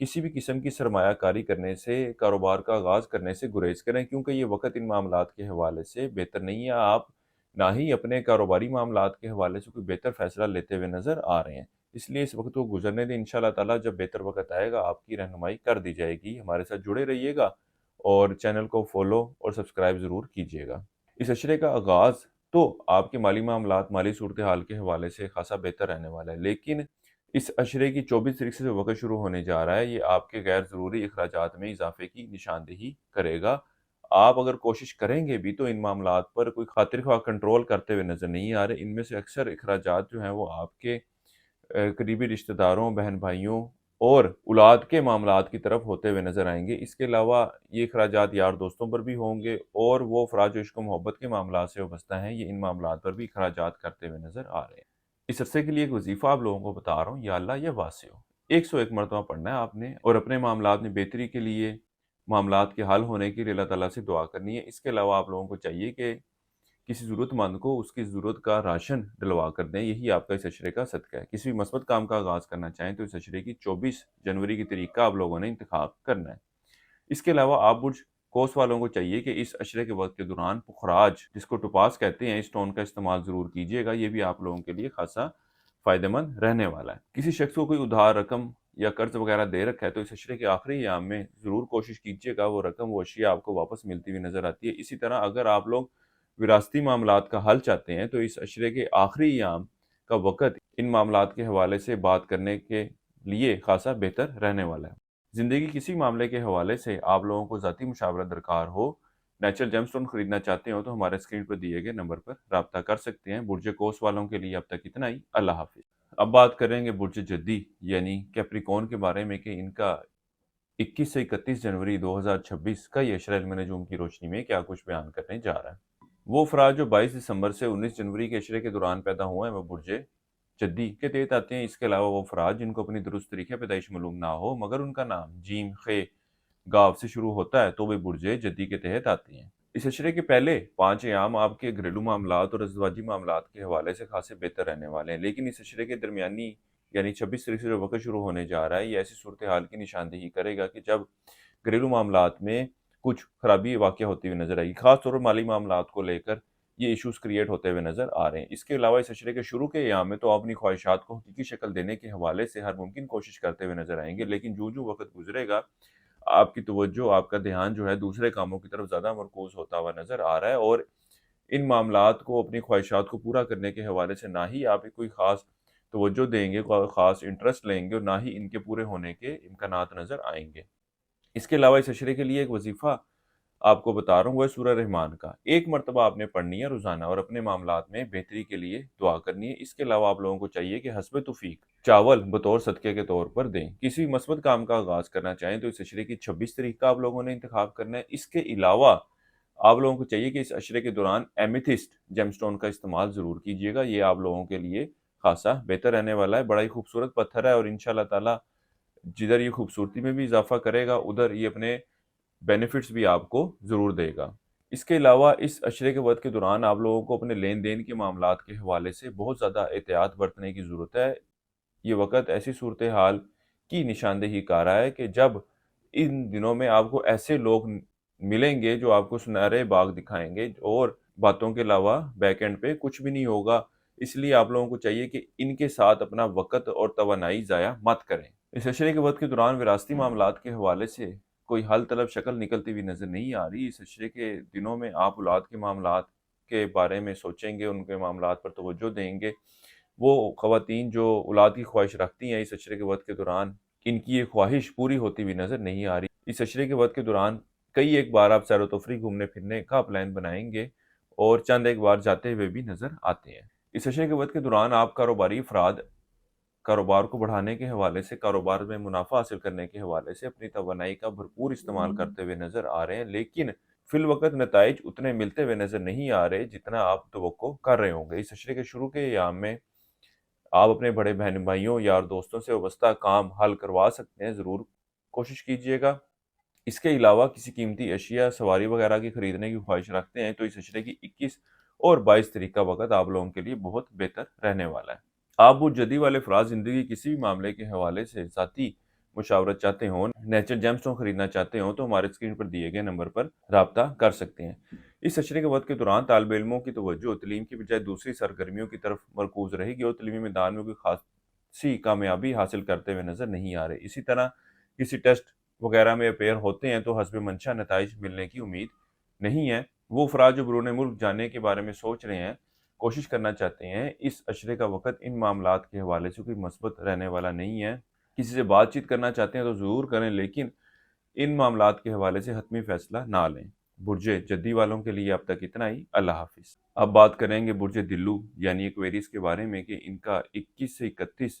کسی بھی قسم کی سرمایہ کاری کرنے سے، کاروبار کا آغاز کرنے سے گریز کریں، کیونکہ یہ وقت ان معاملات کے حوالے سے بہتر نہیں ہے۔ آپ نہ ہی اپنے کاروباری معاملات کے حوالے سے کوئی بہتر فیصلہ لیتے ہوئے نظر آ رہے ہیں، اس لیے اس وقت کو گزرنے دیں۔ انشاءاللہ تعالیٰ جب بہتر وقت آئے گا آپ کی رہنمائی کر دی جائے گی۔ ہمارے ساتھ جڑے رہیے گا اور چینل کو فالو اور سبسکرائب ضرور کیجیے گا۔ اس عشرے کا آغاز تو آپ کے مالی معاملات، مالی صورتحال کے حوالے سے خاصا بہتر رہنے والا ہے، لیکن اس عشرے کی 24 تاریخ سے جو وقت شروع ہونے جا رہا ہے، یہ آپ کے غیر ضروری اخراجات میں اضافے کی نشاندہی کرے گا۔ آپ اگر کوشش کریں گے بھی تو ان معاملات پر کوئی خاطر خواہ کنٹرول کرتے ہوئے نظر نہیں آ رہے۔ ان میں سے اکثر اخراجات جو ہیں وہ آپ کے قریبی رشتہ داروں، بہن بھائیوں اور اولاد کے معاملات کی طرف ہوتے ہوئے نظر آئیں گے۔ اس کے علاوہ یہ اخراجات یار دوستوں پر بھی ہوں گے، اور وہ افراد جو عشق و محبت کے معاملات سے وابستہ ہیں، یہ ان معاملات پر بھی اخراجات کرتے ہوئے نظر آ رہے ہیں۔ اس عرصے کے لیے ایک وظیفہ آپ لوگوں کو بتا رہا ہوں، یا اللہ یا واسع ہو، 101 مرتبہ پڑھنا ہے آپ نے، اور اپنے معاملات میں بہتری کے لیے، معاملات کے حل ہونے کے لیے اللہ تعالیٰ سے دعا کرنی ہے۔ اس کے علاوہ آپ لوگوں کو چاہیے کہ کسی ضرورت مند کو اس کی ضرورت کا راشن ڈلوا کر دیں، یہی آپ کا اس عشرے کا صدقہ ہے۔ کسی بھی مثبت کام کا آغاز کرنا چاہیں تو اس عشرے کی 24 جنوری کی تاریخ کا آپ لوگوں نے انتخاب کرنا ہے۔ اس کے علاوہ آپ برج کوس والوں کو چاہیے کہ اس عشرے کے وقت کے دوران پخراج، جس کو ٹوپاس کہتے ہیں، اس اسٹون کا استعمال ضرور کیجیے گا، یہ بھی آپ لوگوں کے لیے خاصا فائدہ مند رہنے والا ہے۔ کسی شخص کو کوئی ادھار رقم یا قرض وغیرہ دے رکھا ہے تو اس عشرے کے آخری ایام میں ضرور کوشش کیجیے گا وہ رقم، وہ اشیاء آپ کو واپس ملتی ہوئی نظر آتی ہے۔ اسی طرح اگر آپ لوگ وراثتی معاملات کا حل چاہتے ہیں تو اس عشرے کے آخری ایام کا وقت ان معاملات کے حوالے سے بات کرنے کے لیے خاصا بہتر رہنے والا ہے۔ زندگی کسی معاملے کے حوالے سے آپ لوگوں کو ذاتی مشاورت درکار ہو، نیچرل جیم سٹون خریدنا چاہتے ہو تو ہمارے اسکرین پر دیے گئے نمبر پر رابطہ کر سکتے ہیں۔ برج کوس والوں کے لیے اب تک اتنا ہی۔ اللہ حافظ۔ اب بات کریں گے برج جدی یعنی کیپریکون کے بارے میں کہ ان کا 21 سے 31 جنوری 2026 کا یہ عشرہ علم نجوم کی روشنی میں کیا کچھ بیان کرنے جا رہا ہے۔ وہ افراد جو 22 دسمبر سے 19 جنوری کے عشرے کے دوران پیدا ہوئے ہیں وہ برج جدی کے تحت آتے ہیں۔ اس کے علاوہ وہ افراد جن کو اپنی درست طریقے پیدائش معلوم نہ ہو مگر ان کا نام جیم، خے، گاو سے شروع ہوتا ہے تو وہ برج جدی کے تحت آتے ہیں۔ اس عشرے کے پہلے 5 ایام آپ کے گھریلو معاملات اور ازدواجی معاملات کے حوالے سے خاصے بہتر رہنے والے ہیں، لیکن اس عشرے کے درمیانی یعنی 26 تاریخ سے جو وقت شروع ہونے جا رہا ہے، یہ ایسی صورتحال کی نشاندہی کرے گا کہ جب گھریلو معاملات میں کچھ خرابی واقع ہوتی ہوئی نظر آئے گی، خاص طور پر مالی معاملات کو لے کر یہ ایشوز کریٹ ہوتے ہوئے نظر آ رہے ہیں۔ اس کے علاوہ اس عشرے کے شروع کے ایام میں تو آپ اپنی خواہشات کو حقیقی شکل دینے کے حوالے سے ہر ممکن کوشش کرتے ہوئے نظر آئیں گے، لیکن جو وقت گزرے گا آپ کی توجہ، آپ کا دھیان جو ہے دوسرے کاموں کی طرف زیادہ مرکوز ہوتا ہوا نظر آ رہا ہے، اور ان معاملات کو، اپنی خواہشات کو پورا کرنے کے حوالے سے نہ ہی آپ کوئی خاص توجہ دیں گے، خاص انٹرسٹ لیں گے، اور نہ ہی ان کے پورے ہونے کے امکانات نظر آئیں گے۔ اس کے علاوہ اس عشرے کے لیے ایک وظیفہ آپ کو بتا رہا ہوں، وہ ہے سورہ رحمان کا 1 مرتبہ آپ نے پڑھنی ہے روزانہ، اور اپنے معاملات میں بہتری کے لیے دعا کرنی ہے۔ اس کے علاوہ آپ لوگوں کو چاہیے کہ حسب توفیق چاول بطور صدقے کے طور پر دیں۔ کسی مثبت کام کا آغاز کرنا چاہیں تو اس عشرے کی 26 تاریخ کا آپ لوگوں نے انتخاب کرنا ہے۔ اس کے علاوہ آپ لوگوں کو چاہیے کہ اس عشرے کے دوران ایمیتھسٹ جیم سٹون کا استعمال ضرور کیجیے گا، یہ آپ لوگوں کے لیے خاصا بہتر رہنے والا ہے۔ بڑا ہی خوبصورت پتھر ہے، اور انشاءاللہ تعالی جدھر یہ خوبصورتی میں بھی اضافہ کرے گا ادھر یہ اپنے بینیفٹس بھی آپ کو ضرور دے گا۔ اس کے علاوہ اس عشرے کے وقت کے دوران آپ لوگوں کو اپنے لین دین کے معاملات کے حوالے سے بہت زیادہ احتیاط برتنے کی ضرورت ہے۔ یہ وقت ایسی صورتحال کی نشاندہی کر رہا ہے کہ جب ان دنوں میں آپ کو ایسے لوگ ملیں گے جو آپ کو سنہرے باغ دکھائیں گے، اور باتوں کے علاوہ بیک اینڈ پہ کچھ بھی نہیں ہوگا، اس لیے آپ لوگوں کو چاہیے کہ ان کے ساتھ اپنا وقت اور توانائی ضائع مت کریں۔ اس عشرے کے وقت کے دوران وراثتی معاملات کے حوالے سے کوئی حل طلب شکل نکلتی ہوئی نظر نہیں آ رہی۔ اس عشرے کے دنوں میں آپ اولاد کے معاملات کے بارے میں سوچیں گے، ان کے معاملات پر توجہ دیں گے۔ وہ خواتین جو اولاد کی خواہش رکھتی ہیں اس عشرے کے وقت کے دوران، ان کی یہ خواہش پوری ہوتی ہوئی نظر نہیں آ رہی۔ اس عشرے کے وقت کے دوران کئی ایک بار آپ سیر و تفریح گھومنے پھرنے کا پلان بنائیں گے، اور چند ایک بار جاتے ہوئے بھی نظر آتے ہیں۔ اس عشرے کے وقت کے دوران آپ کاروباری افراد کاروبار کو بڑھانے کے حوالے سے، کاروبار میں منافع حاصل کرنے کے حوالے سے اپنی توانائی کا بھرپور استعمال کرتے ہوئے نظر آ رہے ہیں، لیکن فی الوقت نتائج اتنے ملتے ہوئے نظر نہیں آ رہے جتنا آپ توقع کر رہے ہوں گے۔ اس عشرے کے شروع کے ایام میں آپ اپنے بڑے بہن بھائیوں، یار دوستوں سے وابستہ کام حل کروا سکتے ہیں، ضرور کوشش کیجیے گا۔ اس کے علاوہ کسی قیمتی اشیاء، سواری وغیرہ کی خریدنے کی خواہش رکھتے ہیں تو اس عشرے کی 21 اور 22 تاریخ کا وقت آپ لوگوں کے لیے بہت بہتر رہنے والا ہے۔ آپ برج جدی والے افراد زندگی کسی بھی معاملے کے حوالے سے ذاتی مشاورت چاہتے ہوں، نیچرل جیم سٹون خریدنا چاہتے ہوں تو ہمارے اسکرین پر دیے گئے نمبر پر رابطہ کر سکتے ہیں۔ اس عشرے کے وقت کے دوران طالب علموں کی توجہ تعلیم کی بجائے دوسری سرگرمیوں کی طرف مرکوز رہے گی، اور تعلیمی میدان میں کوئی خاصی کامیابی حاصل کرتے ہوئے نظر نہیں آ رہے۔ اسی طرح کسی ٹیسٹ وغیرہ میں اپیئر ہوتے ہیں تو حسب منشا نتائج ملنے کی امید نہیں ہے۔ وہ افراد جو بیرون ملک جانے کے بارے میں سوچ رہے ہیں، کوشش کرنا چاہتے ہیں، اس عشرے کا وقت ان معاملات کے حوالے سے کوئی مثبت رہنے والا نہیں ہے۔ کسی سے بات چیت کرنا چاہتے ہیں تو ضرور کریں، لیکن ان معاملات کے حوالے سے حتمی فیصلہ نہ لیں۔ برج جدی والوں کے لیے اب تک اتنا ہی۔ اللہ حافظ۔ اب بات کریں گے برج دلو یعنی ایکویریس کے بارے میں کہ ان کا 21 سے 31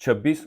26